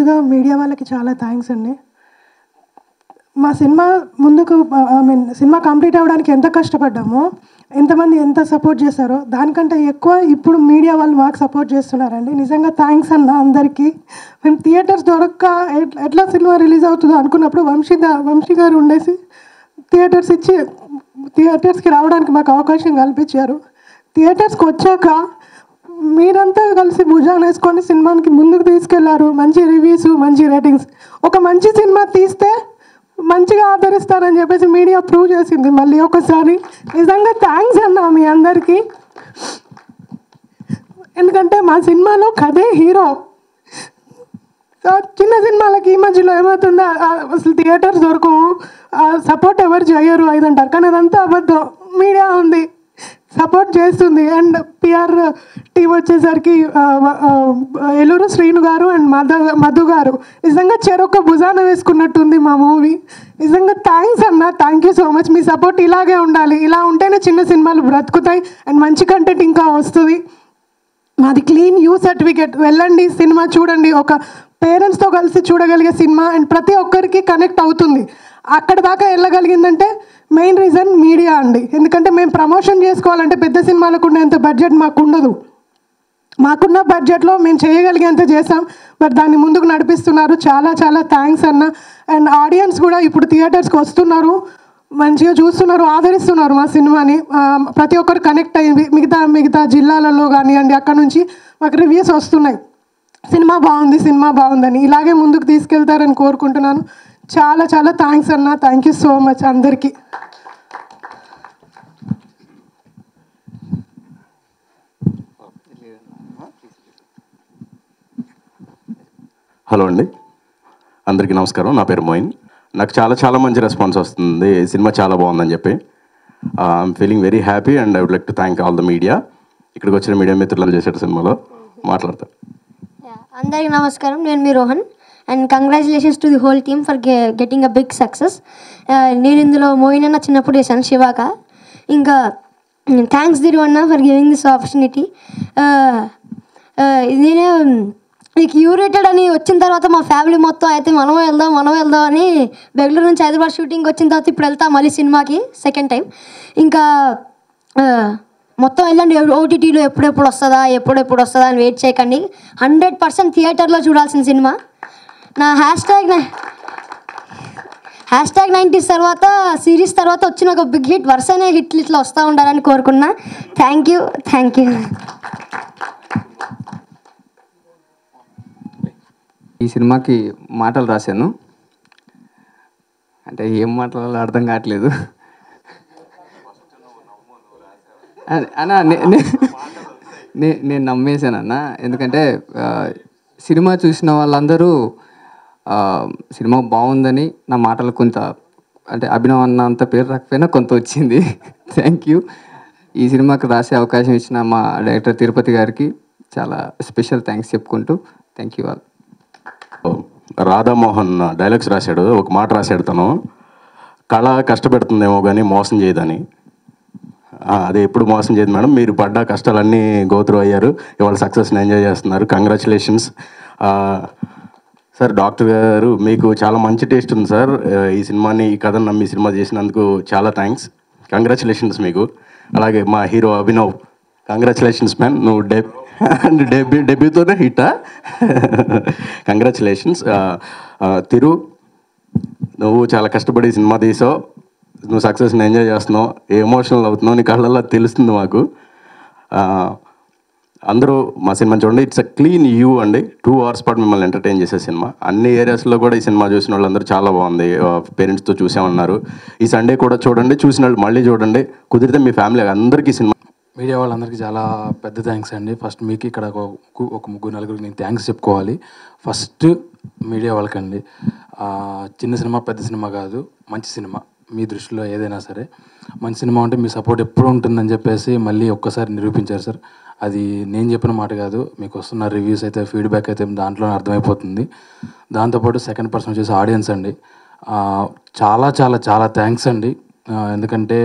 ముందుగా మీడియా వాళ్ళకి చాలా థ్యాంక్స్ అండి. మా సినిమా ముందుకు సినిమా కంప్లీట్ అవ్వడానికి ఎంత కష్టపడ్డామో, ఎంతమంది ఎంత సపోర్ట్ చేశారో దానికంటే ఎక్కువ ఇప్పుడు మీడియా వాళ్ళు మాకు సపోర్ట్ చేస్తున్నారండి. నిజంగా థ్యాంక్స్ అన్న అందరికీ. మేము థియేటర్స్ దొరక్క ఎట్లా సినిమా రిలీజ్ అవుతుందో అనుకున్నప్పుడు వంశీ గారు ఉండేసి థియేటర్స్కి రావడానికి మాకు అవకాశం కల్పించారు. థియేటర్స్కి వచ్చాక మీరంతా కలిసి భుజాన వేసుకొని సినిమాకి ముందుకు తీసుకెళ్లారు. మంచి రివ్యూస్, మంచి రేటింగ్స్. ఒక మంచి సినిమా తీస్తే మంచిగా ఆదరిస్తారని చెప్పేసి మీడియా ప్రూవ్ చేసింది మళ్ళీ ఒకసారి. నిజంగా థ్యాంక్స్ అన్న మీ అందరికీ. ఎందుకంటే మా సినిమాలో కథే హీరో. చిన్న సినిమాలకి ఈ మధ్యలో ఏమవుతుందో అసలు థియేటర్స్ దొరకవు, సపోర్ట్ ఎవరు చేయరు అది అంటారు. కానీ అదంతా అబద్ధం. మీడియా ఉంది, సపోర్ట్ చేస్తుంది. అండ్ పిఆర్ టీం వచ్చేసరికి ఏలూరు శ్రీను గారు అండ్ మధు గారు నిజంగా చెరొక్క భుజాన వేసుకున్నట్టుంది మా మూవీ. నిజంగా థ్యాంక్స్ అన్న, thank you so much. Me support ఇలాగే ఉండాలి. ఇలా ఉంటేనే చిన్న సినిమాలు బ్రతుకుతాయి అండ్ మంచి కంటెంట్ ఇంకా వస్తుంది. మాది క్లీన్ యూ సర్టిఫికేట్. వెళ్ళండి, సినిమా చూడండి. ఒక పేరెంట్స్తో కలిసి చూడగలిగే సినిమా అండ్ ప్రతి ఒక్కరికి కనెక్ట్ అవుతుంది. అక్కడ దాకా వెళ్ళగలిగిందంటే మెయిన్ రీజన్ మీడియా అండి. ఎందుకంటే మేము ప్రమోషన్ చేసుకోవాలంటే పెద్ద సినిమాలకు ఉండేంత బడ్జెట్ మాకు ఉండదు. మాకున్న బడ్జెట్లో మేము చేయగలిగేంత చేసాం. బట్ దాన్ని ముందుకు నడిపిస్తున్నారు. చాలా చాలా థ్యాంక్స్ అన్న. అండ్ ఆడియన్స్ కూడా ఇప్పుడు థియేటర్స్కి వస్తున్నారు, మంచిగా చూస్తున్నారు, ఆదరిస్తున్నారు మా సినిమాని. ప్రతి ఒక్కరు కనెక్ట్ అయ్యి మిగతా జిల్లాలలో కానివ్వండి అక్కడ నుంచి మాకు రివ్యూస్ వస్తున్నాయి. సినిమా బాగుందని. ఇలాగే ముందుకు తీసుకెళ్తారని కోరుకుంటున్నాను. చాలా చాలా థ్యాంక్స్ అన్న. థ్యాంక్ యూ సో మచ్ అందరికీ. హలో అండి, అందరికీ నమస్కారం. నా పేరు మోయిన్. నాకు చాలా మంచి రెస్పాన్స్ వస్తుంది. సినిమా చాలా బాగుందని చెప్పి. I'm feeling very happy and I would like to thank all the media. ఇక్కడికి వచ్చిన మీడియా మిత్రులు చేశారు సినిమాలో మాట్లాడతారు. అందరికీ నమస్కారం. నేను మీ Rohan and congratulations to the whole team for getting a big success. నేను ఇందులో మోయిన్ అన్న చిన్నప్పుడు చేశాను, శివాక. ఇంకా థ్యాంక్స్ దిరు అన్న ఫర్ గివింగ్ దిస్ ఆపర్చునిటీ. నేనే నీకు యూరేటెడ్ అని వచ్చిన తర్వాత మా ఫ్యామిలీ మొత్తం అయితే మనం వెళ్దాం అని బెంగళూరు నుంచి హైదరాబాద్ షూటింగ్ వచ్చిన తర్వాత ఇప్పుడు వెళ్తాం మళ్ళీ సినిమాకి సెకండ్ టైం. ఇంకా మొత్తం వెళ్ళండి. ఓటీటీలో ఎప్పుడెప్పుడు వస్తుందా అని వెయిట్ చేయకండి. 100% థియేటర్లో చూడాల్సిన సినిమా. నా హ్యాష్ ట్యాగ్ 90s తర్వాత సిరీస్ తర్వాత వచ్చిన ఒక బిగ్ హిట్ వరుసనే హిట్లు ఇట్లా వస్తూ ఉండాలని కోరుకున్నా. Thank you. ఈ సినిమాకి మాటలు రాశాను, అంటే ఏం మాట్లాడాలో అర్థం కావట్లేదు అన్నా. నేను నమ్మేశాను అన్న. ఎందుకంటే సినిమా చూసిన వాళ్ళందరూ సినిమా బాగుందని నా మాటలు కొంత, అంటే అభినవ్ అన్న అంత పేరు రాకపోయినా కొంత వచ్చింది. Thank you. ఈ సినిమాకి రాసే అవకాశం ఇచ్చిన మా డైరెక్టర్ తిరుపతి గారికి చాలా స్పెషల్ థ్యాంక్స్ చెప్పుకుంటూ thank you all. Radha Mohan dialogues రాశాడు. ఒక మాట రాశాడు తను, కళ కష్టపెడుతుందేమో కానీ మోసం చేయదని. అదే ఎప్పుడు మోసం చేయదు మేడం. మీరు పడ్డ కష్టాలన్నీ గోత్రూ అయ్యారు, ఇవాళ సక్సెస్ని ఎంజాయ్ చేస్తున్నారు. Congratulations sir. డాక్టర్ గారు మీకు చాలా మంచి టేస్ట్ ఉంది సార్. ఈ సినిమాని, ఈ కథను నమ్మి సినిమా చేసినందుకు చాలా థ్యాంక్స్. కంగ్రాచులేషన్స్ మీకు. అలాగే మా హీరో అభినవ్, కంగ్రాచులేషన్స్ మ్యాన్. నువ్వు డెబ్యూతోనే హిట్టా? కంగ్రాచులేషన్స్. తిరు, నువ్వు చాలా కష్టపడి సినిమా తీసావు. నువ్వు సక్సెస్ని ఎంజాయ్ చేస్తున్నావు, ఎమోషనల్ అవుతున్నావు, నీ కళ్ళల్లో తెలుస్తుంది మాకు. అందరూ మా సినిమా చూడండి. ఇట్స్ అ క్లీన్ యూ అండి. 2 hours పాటు మిమ్మల్ని ఎంటర్టైన్ చేసే సినిమా. అన్ని ఏరియాస్లో కూడా ఈ సినిమా చూసిన వాళ్ళందరూ చాలా బాగుంది, పేరెంట్స్తో చూసామన్నారు. ఈ సండే కూడా చూడండి, చూసిన వాళ్ళు మళ్ళీ చూడండి. కుదిరితే మీ ఫ్యామిలీ అందరికీ సినిమా. మీడియా వాళ్ళందరికీ చాలా పెద్ద థ్యాంక్స్ అండి. ఫస్ట్ మీకు ఇక్కడ ఒక 3-4 నేను థ్యాంక్స్ చెప్పుకోవాలి. ఫస్ట్ మీడియా వాళ్ళకండి. చిన్న సినిమా పెద్ద సినిమా కాదు, మంచి సినిమా. మీ దృష్టిలో ఏదైనా సరే మంచి సినిమా ఉంటే మీ సపోర్ట్ ఎప్పుడు ఉంటుందని చెప్పేసి మళ్ళీ ఒక్కసారి నిరూపించారు సార్. అది నేను చెప్పిన మాట కాదు, మీకు వస్తున్న రివ్యూస్ అయితే, ఫీడ్బ్యాక్ అయితే దాంట్లో అర్థమైపోతుంది. దాంతోపాటు సెకండ్ పర్సన్ వచ్చేసి ఆడియన్స్ అండి. చాలా చాలా చాలా థ్యాంక్స్ అండి. ఎందుకంటే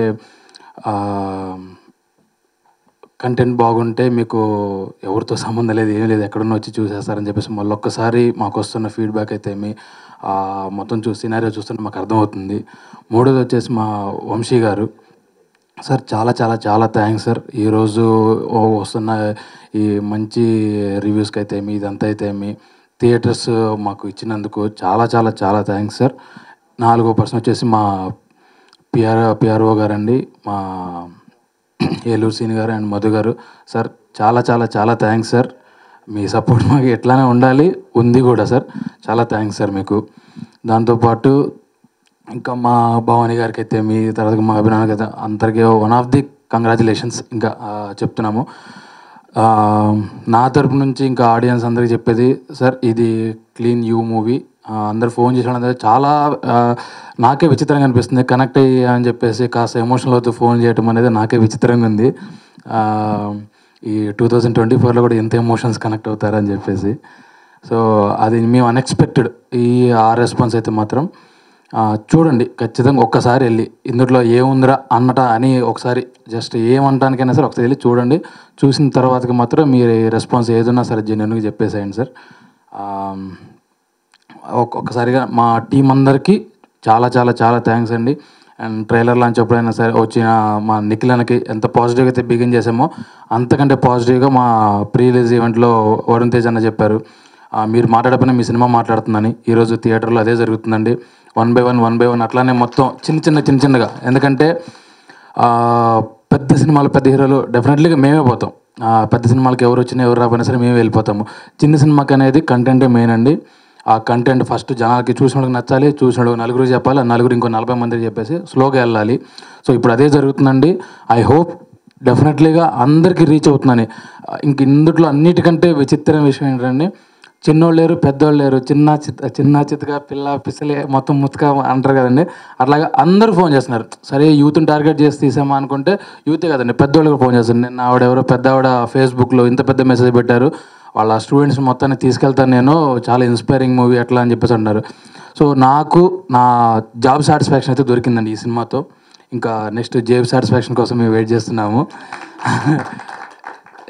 కంటెంట్ బాగుంటే మీకు ఎవరితో సంబంధం లేదు, ఏమీ లేదు, ఎక్కడున్నా వచ్చి చూసేస్తారని చెప్పేసి మళ్ళొక్కసారి మాకు వస్తున్న ఫీడ్బ్యాక్ అయితే మొత్తం చూసి సినారియో చూస్తుంటే మాకు అర్థమవుతుంది. మూడోది వచ్చేసి మా వంశీ గారు సార్, చాలా చాలా చాలా థ్యాంక్స్ సార్. ఈరోజు వస్తున్న ఈ మంచి రివ్యూస్కి అయితే ఇదంతా అయితే థియేటర్స్ మాకు ఇచ్చినందుకు చాలా చాలా చాలా థ్యాంక్స్ సార్. 4వ పర్సన్ వచ్చేసి మా పిఆర్ఓ గారండి, మా ఏలూరు సీని గారు అండ్ మధు గారు. సార్ చాలా చాలా చాలా థ్యాంక్స్ సార్. మీ సపోర్ట్ మాకు ఎట్లానే ఉండాలి, ఉంది కూడా సార్. చాలా థ్యాంక్స్ సార్ మీకు. దాంతోపాటు ఇంకా మా భవానీ గారికి అయితే తర్వాత మా అభినవ్ కదా అందరికీ వన్ ఆఫ్ ది కంగ్రాచులేషన్స్ ఇంకా చెప్తున్నాము. నా తరపు నుంచి ఇంకా ఆడియన్స్ అందరికీ చెప్పేది సార్, ఇది క్లీన్ యూ మూవీ. అందరు ఫోన్ చేసిన చాలా నాకే విచిత్రంగా అనిపిస్తుంది. కనెక్ట్ అయ్యా అని చెప్పేసి కాస్త ఎమోషనల్ అవుతూ ఫోన్ చేయడం అనేది నాకే విచిత్రంగా ఉంది. ఈ 2024లో కూడా ఎంత ఎమోషన్స్ కనెక్ట్ అవుతారని చెప్పేసి. సో అది మేము అన్ఎక్స్పెక్టెడ్. ఆ రెస్పాన్స్ అయితే మాత్రం చూడండి ఖచ్చితంగా. ఒక్కసారి వెళ్ళి ఇందులో ఏముందిరా అన్నట అని ఒకసారి జస్ట్ ఏమంటానికైనా సరే ఒకసారి వెళ్ళి చూడండి. చూసిన తర్వాతకి మాత్రం మీరు రెస్పాన్స్ ఏదన్నా సరే జెన్యూన్గా చెప్పేసేయండి సార్. ఒక్కసారిగా మా టీం అందరికీ చాలా చాలా చాలా థ్యాంక్స్ అండి. అండ్ ట్రైలర్ లాంచ్ ఎప్పుడైనా సరే వచ్చిన మా నిఖిలనకి ఎంత పాజిటివ్గా అయితే బిగిన్ చేసామో అంతకంటే పాజిటివ్గా మా ప్రీ రిలీజ్ ఈవెంట్లో వరుణ్ తేజ్ అన్న చెప్పారు, మీరు మాట్లాడకపోయినా మీ సినిమా మాట్లాడుతుందని. ఈరోజు థియేటర్లో అదే జరుగుతుందండి. 1 by 1 అట్లానే మొత్తం చిన్నగా. ఎందుకంటే పెద్ద సినిమాలు పెద్ద హీరోలు డెఫినెట్లీగా మేమే పోతాం. పెద్ద సినిమాలకి ఎవరు వచ్చినా ఎవరు రాకపోయినా సరే మేమే వెళ్ళిపోతాము. చిన్న సినిమాకి అనేది కంటెంటే మెయిన్ అండి. ఆ కంటెంట్ ఫస్ట్ జనాలకి చూసినోడికి నచ్చాలి, చూసినోడు నలుగురు చెప్పాలి, నలుగురు ఇంకో 40 మందికి చెప్పేసి స్లోగా వెళ్ళాలి. సో ఇప్పుడు అదే జరుగుతుందండి. ఐ హోప్ డెఫినెట్లీగా అందరికీ రీచ్ అవుతుందని. ఇందులో అన్నిటికంటే విచిత్రమైన విషయం ఏంటంటే చిన్నోళ్ళు లేరు, పెద్దోళ్ళు లేరు, చిన్న చితగా పిల్ల పిసలే మొత్తం ముతక అంటారు కదండి. అట్లాగా అందరూ ఫోన్ చేస్తున్నారు. సరే యూత్ని టార్గెట్ చేసి తీసామా అనుకుంటే యూతే కదండి, పెద్దోళ్ళకి ఫోన్ చేస్తారు. నేను ఆవిడెవరో పెద్ద ఆవిడ ఫేస్బుక్లో ఇంత పెద్ద మెసేజ్ పెట్టారు, వాళ్ళ స్టూడెంట్స్ మొత్తాన్ని తీసుకెళ్తాను నేను, చాలా ఇన్స్పైరింగ్ మూవీ అట్లా అని చెప్పేసి అన్నారు. సో నాకు నా జాబ్ సాటిస్ఫాక్షన్ అయితే దొరికిందండి ఈ సినిమాతో. ఇంకా నెక్స్ట్ జాబ్ సాటిస్ఫాక్షన్ కోసం మేము వెయిట్ చేస్తున్నాము.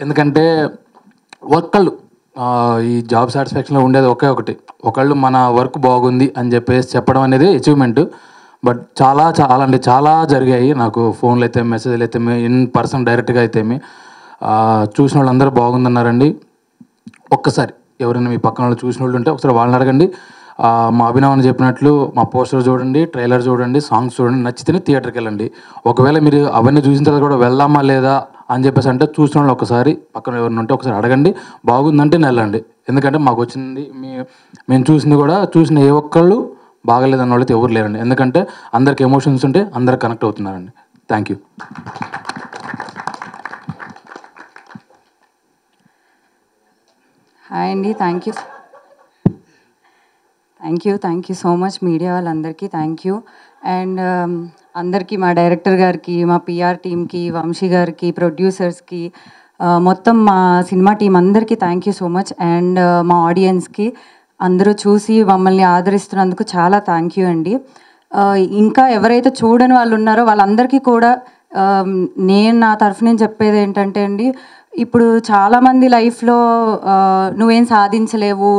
ఎందుకంటే ఒకళ్ళు ఈ జాబ్ సాటిస్ఫాక్షన్లో ఉండేది ఒకటి, ఒకళ్ళు మన వర్క్ బాగుంది అని చెప్పేసి చెప్పడం అనేది అచీవ్మెంట్. బట్ చాలా చాలా అంటే చాలా జరిగాయి. నాకు ఫోన్లు అయితే మెసేజ్లు అయితే ఇన్ పర్సన్ డైరెక్ట్గా అయితే చూసిన వాళ్ళు అందరూ బాగుందన్నారండి. ఒక్కసారి ఎవరైనా మీ పక్కన వాళ్ళు చూసిన వాళ్ళు ఉంటే ఒకసారి వాళ్ళని అడగండి. మా అభినవ్ చెప్పినట్లు మా పోస్టర్ చూడండి, ట్రైలర్ చూడండి, సాంగ్స్ చూడండి, నచ్చితేనే థియేటర్కి వెళ్ళండి. ఒకవేళ మీరు అవన్నీ చూసిన తర్వాత కూడా వెళ్దామా లేదా అని చెప్పేసి అంటే చూసిన వాళ్ళు ఒకసారి పక్కన ఎవరిని ఉంటే ఒకసారి అడగండి. బాగుందంటే వెళ్ళండి. ఎందుకంటే మాకు వచ్చింది మేము చూసింది కూడా చూసిన ఏ ఒక్కళ్ళు బాగలేదన్న వాళ్ళైతే ఎవరు లేరండి. ఎందుకంటే అందరికి ఎమోషన్స్ ఉంటే అందరికి కనెక్ట్ అవుతున్నారండి. Thank you. హాయ్ అండి, thank you so much media వాళ్ళందరికీ థ్యాంక్ యూ. అండ్ అందరికీ, మా డైరెక్టర్ గారికి, మా పిఆర్ టీమ్కి, వంశీ గారికి, ప్రొడ్యూసర్స్కి, మొత్తం మా సినిమా టీం అందరికీ thank you so much. And మా ఆడియన్స్కి అందరూ చూసి మమ్మల్ని ఆదరిస్తున్నందుకు చాలా థ్యాంక్ యూ అండి. ఇంకా ఎవరైతే చూడని వాళ్ళు ఉన్నారో వాళ్ళందరికీ కూడా నేను నా తరఫు నుంచి చెప్పేది ఏంటంటే అండి, ఇప్పుడు చాలామంది లైఫ్లో నువ్వేం సాధించలేవు,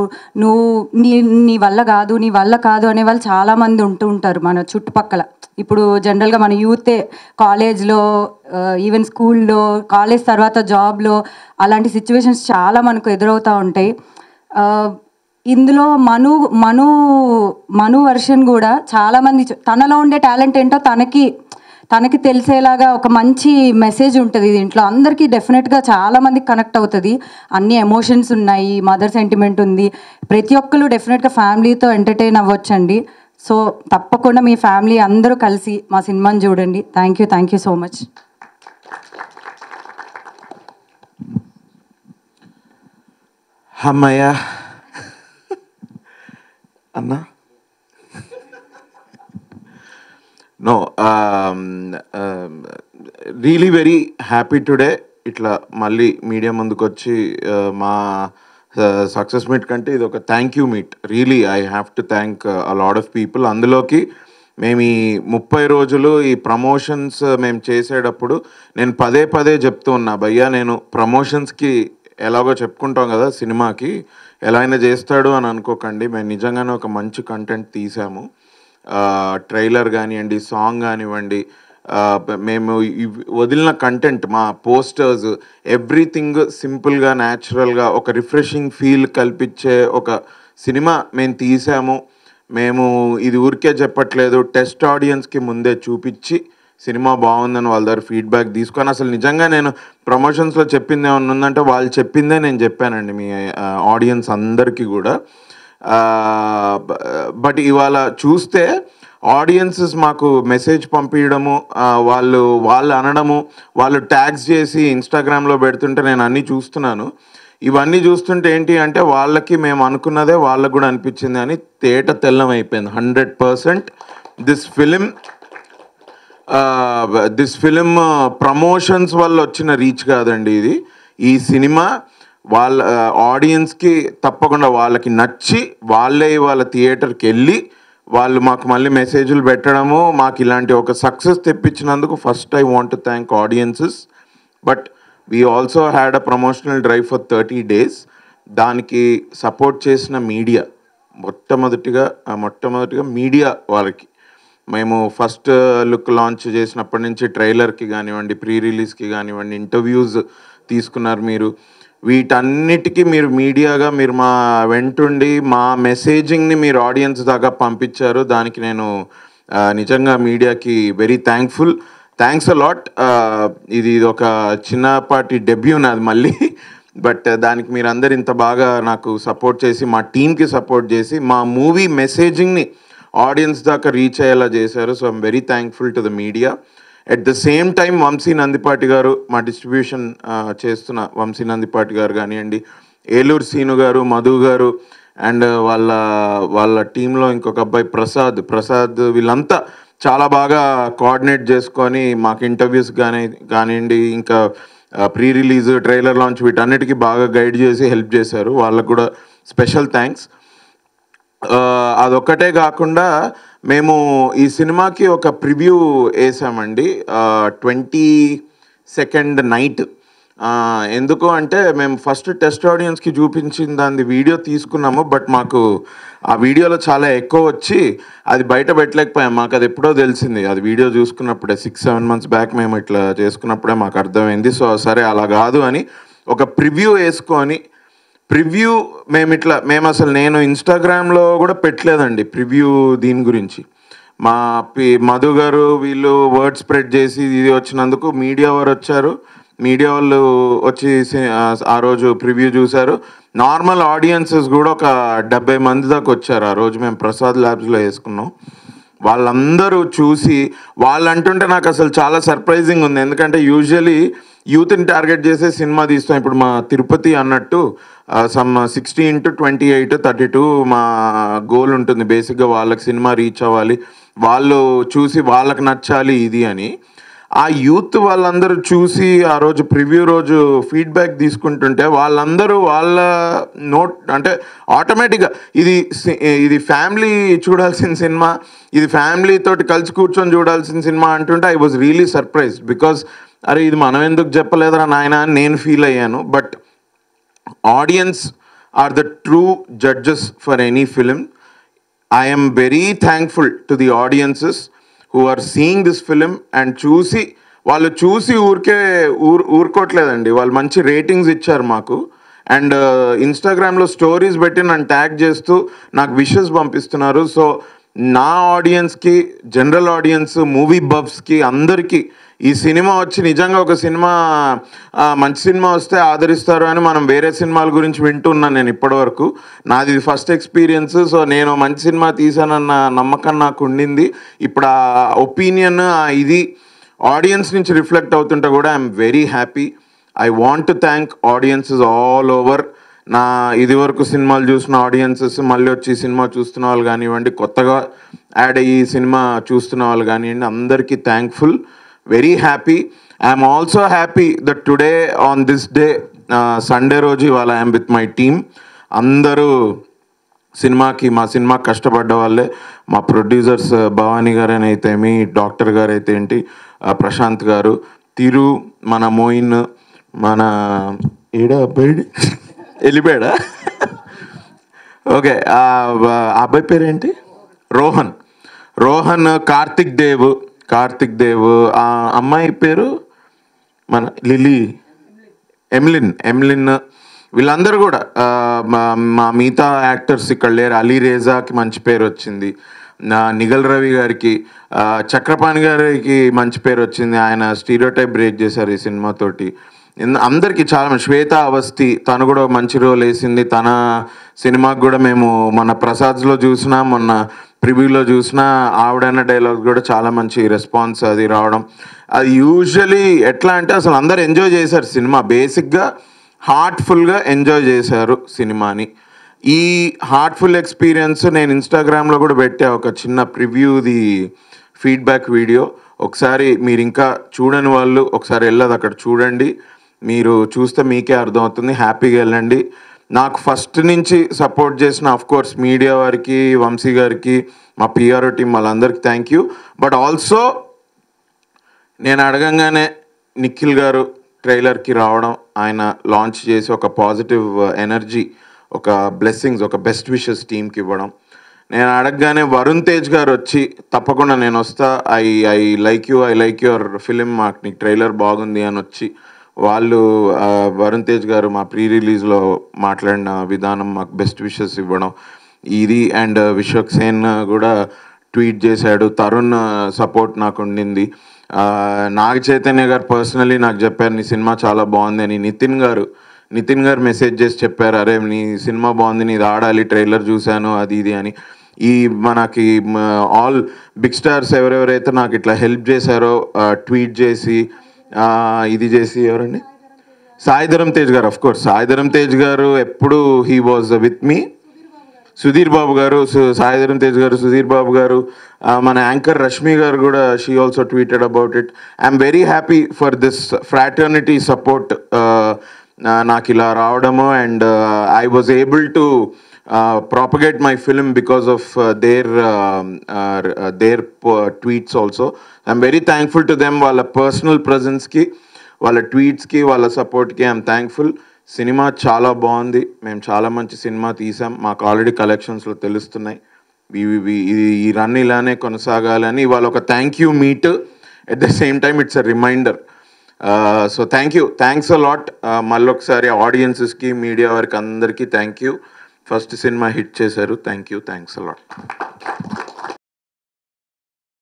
నీ వల్ల కాదు అనే వాళ్ళు చాలామంది ఉంటూ ఉంటారు మన చుట్టుపక్కల. ఇప్పుడు జనరల్గా మన యూతే కాలేజ్లో, ఈవెన్ స్కూల్లో, కాలేజ్ తర్వాత జాబ్లో అలాంటి సిచ్యువేషన్స్ చాలా మనకు ఎదురవుతూ ఉంటాయి. ఇందులో మను వర్షన్ కూడా చాలామంది తనలో ఉండే టాలెంట్ ఏంటో తనకి తెలిసేలాగా ఒక మంచి మెసేజ్ ఉంటుంది దీంట్లో. అందరికీ డెఫినెట్గా చాలామందికి కనెక్ట్ అవుతుంది. అన్ని ఎమోషన్స్ ఉన్నాయి, మదర్ సెంటిమెంట్ ఉంది. ప్రతి ఒక్కరు డెఫినెట్గా ఫ్యామిలీతో ఎంటర్టైన్ అవ్వచ్చండి. సో తప్పకుండా మీ ఫ్యామిలీ అందరూ కలిసి మా సినిమాని చూడండి. Thank you so much. అమ్మయ్య అన్నా. No, really very happy today. ఇట్లా మళ్ళీ మీడియా ముందుకు వచ్చి మా సక్సెస్ మీట్ కంటే ఇది ఒక thank you meet. Really I have to thank a lot of people. అందులోకి మేము ఈ 30 రోజులు ఈ ప్రమోషన్స్ మేము చేసేటప్పుడు నేను పదే పదే చెప్తూ ఉన్నా, భయ్యా నేను ప్రమోషన్స్కి ఎలాగో చెప్పుకుంటాం కదా, సినిమాకి ఎలా అయినా చేస్తాడు అని అనుకోకండి, మేము నిజంగానే ఒక మంచి కంటెంట్ తీసాము. ట్రైలర్ కానివ్వండి, సాంగ్ కానివ్వండి, మేము వదిలిన కంటెంట్, మా పోస్టర్స్, ఎవ్రీథింగ్ సింపుల్గా న్యాచురల్గా ఒక రిఫ్రెషింగ్ ఫీల్ కల్పించే ఒక సినిమా మేము తీసాము. మేము ఇది ఊరికే చెప్పట్లేదు, టెస్ట్ ఆడియన్స్కి ముందే చూపించి సినిమా బాగుందని వాళ్ళ దగ్గర ఫీడ్బ్యాక్ తీసుకొని, అసలు నిజంగా నేను ప్రమోషన్స్లో చెప్పింది ఏమన్నా ఉందంటే వాళ్ళు చెప్పిందే నేను చెప్పానండి మీ ఆడియన్స్ అందరికీ కూడా. బట్ ఇవాళ చూస్తే ఆడియన్సెస్ మాకు మెసేజ్ పంపించడము, వాళ్ళు అనడము, వాళ్ళు ట్యాగ్స్ చేసి ఇన్స్టాగ్రామ్లో పెడుతుంటే నేను అన్నీ చూస్తున్నాను. ఇవన్నీ చూస్తుంటే ఏంటి అంటే వాళ్ళకి మేము అనుకున్నదే వాళ్ళకు కూడా అనిపించింది అని తేట తెల్లం అయిపోయింది. 100% దిస్ ఫిలిం ప్రమోషన్స్ వల్ల వచ్చిన రీచ్ కాదండి ఇది. ఈ సినిమా వాళ్ళ ఆడియన్స్కి తప్పకుండా వాళ్ళకి నచ్చి వాళ్ళే వాళ్ళ థియేటర్కి వెళ్ళి వాళ్ళు మాకు మళ్ళీ మెసేజ్లు పెట్టడము, మాకు ఇలాంటి ఒక సక్సెస్ తెప్పించినందుకు first I want to thank audiences. But we also had a promotional drive for 30 days. దానికి సపోర్ట్ చేసిన మీడియా, మొట్టమొదటిగా మీడియా వాళ్ళకి మేము ఫస్ట్ లుక్ లాంచ్ చేసినప్పటి నుంచి ట్రైలర్కి కానివ్వండి, ప్రీ రిలీజ్కి కానివ్వండి, ఇంటర్వ్యూస్ తీసుకున్నారు మీరు. వీటన్నిటికీ మీరు మీడియాగా మీరు మా వెంటుండి మా మెసేజింగ్ని మీరు ఆడియన్స్ దాకా పంపించారు. దానికి నేను నిజంగా మీడియాకి very thankful. Thanks a lot. ఇది ఒక చిన్నపాటి డెబ్యూ నాది మళ్ళీ, బట్ దానికి మీరు అందరు ఇంత బాగా నాకు సపోర్ట్ చేసి, మా టీంకి సపోర్ట్ చేసి, మా మూవీ మెసేజింగ్ని ఆడియన్స్ దాకా రీచ్ అయ్యేలా చేశారు. So I'm very thankful to the media. At the same time Vamsi Nandipati గారు, మా డిస్ట్రిబ్యూషన్ చేస్తున్న వంశీ నందిపాటి గారు కానివ్వండి, ఏలూరు సీను గారు, మధు గారు, అండ్ వాళ్ళ టీంలో ఇంకొక అబ్బాయి ప్రసాద్, వీళ్ళంతా చాలా బాగా కోఆర్డినేట్ చేసుకొని మాకు ఇంటర్వ్యూస్ కానివ్వండి, ఇంకా ప్రీ రిలీజ్, ట్రైలర్ లాంచ్, వీటన్నిటికీ బాగా గైడ్ చేసి హెల్ప్ చేశారు. వాళ్ళకు కూడా స్పెషల్ థ్యాంక్స్. అదొక్కటే కాకుండా మేము ఈ సినిమాకి ఒక ప్రివ్యూ వేసామండి 22nd నైట్. ఎందుకు అంటే మేము ఫస్ట్ టెస్ట్ ఆడియన్స్కి చూపించిన దాని వీడియో తీసుకున్నాము, బట్ మాకు ఆ వీడియోలో చాలా ఎక్కువ వచ్చి అది బయట పెట్టలేకపోయాం. మాకు అది ఎప్పుడో తెలిసింది, అది వీడియో చూసుకున్నప్పుడే 6-7 months బ్యాక్ మేము ఇట్లా చేసుకున్నప్పుడే మాకు అర్థమైంది. సో సరే అలా కాదు అని ఒక ప్రివ్యూ వేసుకొని, ప్రివ్యూ మేము అసలు నేను ఇన్స్టాగ్రామ్లో కూడా పెట్టలేదండి ప్రివ్యూ దీని గురించి. మా మధు గారు వీళ్ళు వర్డ్ స్ప్రెడ్ చేసి ఇది వచ్చినందుకు మీడియా వారు వచ్చారు. మీడియా వాళ్ళు వచ్చి ఆ రోజు ప్రివ్యూ చూశారు. నార్మల్ ఆడియన్సెస్ కూడా ఒక 70 మంది దాకా వచ్చారు. ఆ రోజు మేము ప్రసాద్ ల్యాబ్స్లో వేసుకున్నాం. వాళ్ళందరూ చూసి వాళ్ళు అంటుంటే నాకు అసలు చాలా సర్ప్రైజింగ్ ఉంది. ఎందుకంటే యూజువలీ యూత్ని టార్గెట్ చేసే సినిమా తీస్తాం. ఇప్పుడు మా తిరుపతి అన్నట్టు సమ్ 16 to 28, 32 మా గోల్ ఉంటుంది బేసిక్గా. వాళ్ళకి సినిమా రీచ్ అవ్వాలి, వాళ్ళు చూసి వాళ్ళకి నచ్చాలి ఇది అని. ఆ యూత్ వాళ్ళందరూ చూసి ఆ రోజు ప్రివ్యూ రోజు ఫీడ్బ్యాక్ తీసుకుంటుంటే వాళ్ళందరూ వాళ్ళ అంటే ఆటోమేటిక్గా ఇది ఫ్యామిలీ చూడాల్సిన సినిమా, ఇది ఫ్యామిలీ తోటి కలిసి కూర్చొని చూడాల్సిన సినిమా అంటుంటే I was really surprised. Because అరే ఇది మనం ఎందుకు చెప్పలేదురా నాయన అని నేను ఫీల్ అయ్యాను. But audience are the true judges for any film. I am very thankful to the audiences who are seeing this film and వాళ్ళు చూసి ఊరుకోవట్లేదండి, వాళ్ళు మంచి రేటింగ్స్ ఇచ్చారు మాకు. అండ్ ఇన్స్టాగ్రామ్లో స్టోరీస్ పెట్టి నన్ను ట్యాగ్ చేస్తూ నాకు విషెస్ పంపిస్తున్నారు. సో నా ఆడియన్స్కి, జనరల్ ఆడియన్స్, మూవీ బఫ్స్కి అందరికీ ఈ సినిమా వచ్చి నిజంగా ఒక సినిమా మంచి సినిమా వస్తే ఆదరిస్తారు అని మనం వేరే సినిమాల గురించి వింటున్నాను నేను ఇప్పటివరకు. నాది ఫస్ట్ ఎక్స్పీరియన్స్. సో నేను మంచి సినిమా తీసానన్న నమ్మకం నాకు ఉండింది. ఇప్పుడు ఆ ఒపీనియన్ ఇది ఆడియన్స్ నుంచి రిఫ్లెక్ట్ అవుతుంటే కూడా I'm very happy. I want to thank audiences all over. నా ఇది వరకు సినిమాలు చూసిన ఆడియన్సెస్, మళ్ళీ వచ్చి సినిమా చూస్తున్న వాళ్ళు కానివ్వండి, కొత్తగా యాడ్ అయ్యి సినిమా చూస్తున్న వాళ్ళు కానివ్వండి, అందరికీ thankful. Very happy. I'm also happy that today on this day, Sunday రోజు ఇవాళ ఐఎమ్ విత్ మై టీమ్. అందరూ సినిమాకి మా సినిమా కష్టపడ్డ వాళ్ళే మా ప్రొడ్యూసర్స్ భవానీ గారు అని అయితేమి, డాక్టర్ గారు అయితే ఏంటి, ప్రశాంత్ గారు, తిరు, మన మోయిన్, మన వెళ్ళిపోయాడా ఓకే, ఆ అబ్బాయి పేరేంటి, రోహన్, కార్తిక్ దేవ్, ఆ అమ్మాయి పేరు మన లిలీ, ఎమ్లిన్, వీళ్ళందరూ కూడా మా మిగతా యాక్టర్స్ ఇక్కడ లేరు. అలీ రేజాకి మంచి పేరు వచ్చింది, నిగల్ రవి గారికి, చక్రపాణి గారికి మంచి పేరు వచ్చింది, ఆయన స్టీరియోటైప్ బ్రేక్ చేశారు ఈ సినిమాతోటి. అందరికీ చాలా మంది, శ్వేత అవస్థి తను కూడా మంచి రోల్ వేసింది. తన సినిమాకి కూడా మేము మొన్న ప్రసాద్స్లో చూసినా, మొన్న ప్రివ్యూలో చూసినా, ఆవిడన్న డైలాగ్ కూడా చాలా మంచి రెస్పాన్స్ అది రావడం. అది యూజువలీ ఎట్లా అంటే అసలు అందరు ఎంజాయ్ చేశారు సినిమా, బేసిక్గా హార్ట్ఫుల్గా ఎంజాయ్ చేశారు సినిమాని. ఈ హార్ట్ఫుల్ ఎక్స్పీరియన్స్ నేను ఇన్స్టాగ్రామ్లో కూడా పెట్టా, ఒక చిన్న ప్రివ్యూది ఫీడ్బ్యాక్ వీడియో. ఒకసారి మీరు ఇంకా చూడని వాళ్ళు ఒకసారి వెళ్ళదు అక్కడ చూడండి, మీరు చూస్తే మీకే అర్థమవుతుంది. హ్యాపీగా వెళ్ళండి. నాకు ఫస్ట్ నుంచి సపోర్ట్ చేసిన అఫ్కోర్స్ మీడియా వారికి, వంశీ గారికి, మా పిఆర్ఓ టీం వాళ్ళందరికీ థ్యాంక్ యూ. బట్ ఆల్సో నేను అడగంగానే నిఖిల్ గారు ట్రైలర్కి రావడం, ఆయన లాంచ్ చేసి ఒక పాజిటివ్ ఎనర్జీ, ఒక బ్లెస్సింగ్స్, ఒక బెస్ట్ విషెస్ టీమ్కి ఇవ్వడం. నేను అడగగానే వరుణ్ తేజ్ గారు వచ్చి తప్పకుండా నేను వస్తా, ఐ లైక్ యువర్ ఫిలిం, మాకు నీకు ట్రైలర్ బాగుంది అని వచ్చి వాళ్ళు, వరుణ్ తేజ్ గారు మా ప్రీ రిలీజ్లో మాట్లాడిన విధానం, మాకు బెస్ట్ విషెస్ ఇవ్వడం ఇది. అండ్ విశ్వక్ సేన్ కూడా ట్వీట్ చేశాడు, తరుణ్ సపోర్ట్ నాకు ఉండింది. నాగ చైతన్య గారు పర్సనలీ నాకు చెప్పారు నీ సినిమా చాలా బాగుంది అని. నితిన్ గారు మెసేజ్ చేసి చెప్పారు, అరే నీ సినిమా బాగుంది, నీది ఆడాలి, ట్రైలర్ చూశాను అది ఇది అని. ఈ మనకి ఆల్ బిగ్ స్టార్స్ ఎవరెవరైతే నాకు ఇట్లా హెల్ప్ చేశారో, ట్వీట్ చేసి ఇది చేసి, ఎవరండి, సాయిధరం తేజ్ గారు, అఫ్కోర్స్ సాయిధరం తేజ్ గారు ఎప్పుడు he was with me, Sudheer Babu గారు, సాయిధరం తేజ్ గారు, సుధీర్ బాబు గారు, మన యాంకర్ రష్మి గారు కూడా she also tweeted about it. I'm very happy for this fraternity support నాకు ఇలా రావడము. And I was able to propagate my film because of their tweets also. I'm very thankful to them, వాళ్ళ personal ప్రెజెన్స్కి, వాళ్ళ ట్వీట్స్కి, వాళ్ళ సపోర్ట్కి I'm thankful. Cinema చాలా బాగుంది, మేము చాలా మంచి సినిమా తీసాం, మాకు ఆల్రెడీ కలెక్షన్స్లో తెలుస్తున్నాయి. ఈ రన్ ఇలానే కొనసాగాలని ఇవాళ ఒక thank you meet, at the same time it's a reminder. So thanks a lot. మళ్ళీ ఒకసారి ఆడియన్సెస్కి, మీడియా వారికి అందరికీ thank you. First cinema hit చేశారు, థ్యాంక్స్ అ లాట్.